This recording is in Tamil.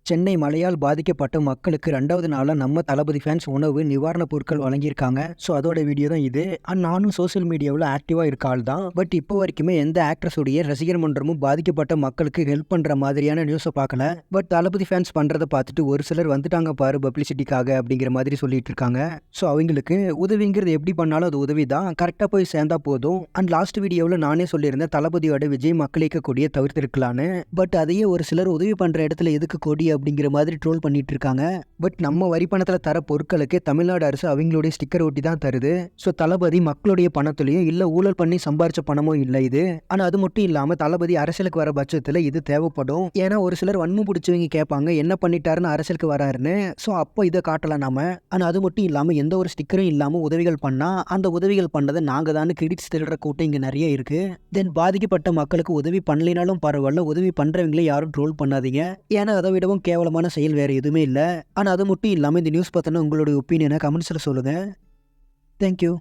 சென்னை மழையால் பாதிக்கப்பட்ட மக்களுக்கு 2வது நாளாக நம்ம தளபதி ஃபேன்ஸ் உணவு நிவாரணப் பொருட்கள் வழங்கியிருக்காங்க. ஸோ அதோட வீடியோ தான் இது. நானும் சோசியல் மீடியாவில் ஆக்டிவாக இருக்க ஆள் தான். பட் இப்போ வரைக்குமே எந்த ஆக்ட்ரஸுடைய ரசிகர் மன்றமும் பாதிக்கப்பட்ட மக்களுக்கு ஹெல்ப் பண்ணுற மாதிரியான நியூஸை பார்க்கல. பட் தளபதி ஃபேன்ஸ் பண்ணுறதை பார்த்துட்டு ஒரு சிலர் வந்துட்டாங்க பாரு பப்ளிசிட்டிக்காக அப்படிங்கிற மாதிரி சொல்லிட்டு இருக்காங்க. ஸோ அவங்களுக்கு உதவிங்கிறது எப்படி பண்ணாலும் அது உதவி தான், கரெக்டாக போய் சேர்ந்தா போதும். அண்ட் லாஸ்ட் வீடியோவில் நானே சொல்லியிருந்தேன் தளபதியோட விஜய் மக்களிக்க கொடியை தவிர்த்திருக்கலான்னு. பட் அதையே ஒரு சிலர் உதவி பண்ணுற இடத்துல எதுக்கு கொடி அப்படிங்கிற மாதிரி ட்ரோல் பண்ணிட்டு இருக்காங்க. பட் நம்ம வரி பணத்தில் தர பொருட்களுக்கு தமிழ்நாடு அரசு அவங்களுடைய ஸ்டிக்கர் ஒட்டி தான் தருது. ஸோ தளபதி மக்களுடைய பணத்துலையும் இல்லை ஊழல் பண்ணி சம்பாரிச்ச பணமும் இல்லை இது. ஆனால் அது மட்டும் இல்லாமல் தளபதி அரசியலுக்கு வர பட்சத்தில் இது தேவைப்படும். ஏன்னா ஒரு சிலர் வன்மம் பிடிச்சவங்க கேட்பாங்க என்ன பண்ணிட்டாருன்னு அரசியலுக்கு வராருன்னு. ஸோ அப்போ இதை காட்டலாம் நாம. ஆனால் அது மட்டும் இல்லாமல் எந்த ஒரு ஸ்டிக்கரும் இல்லாமல் உதவிகள் பண்ணால் அந்த உதவிகள் பண்ணதை நாங்கள் தான் கிரெடிட்ஸ் திருடுற கூட்டம் இங்கே நிறைய இருக்கு. தென் பாதிக்கப்பட்ட மக்களுக்கு உதவி பண்ணலினாலும் பரவாயில்ல, உதவி பண்ணுறவங்களே யாரும் ட்ரோல் பண்ணாதீங்க. ஏன்னா அதை விடவும் கேவலமான செயல் வேறு எதுவுமே இல்லை. ஆனால் அது மட்டும் இல்லாமல் இந்த நியூஸ் பார்த்தோன்னா உங்களுடைய ஒப்பீனியனை கமெண்ட்ஸில் சொல்லுங்கள். தேங்க்யூ.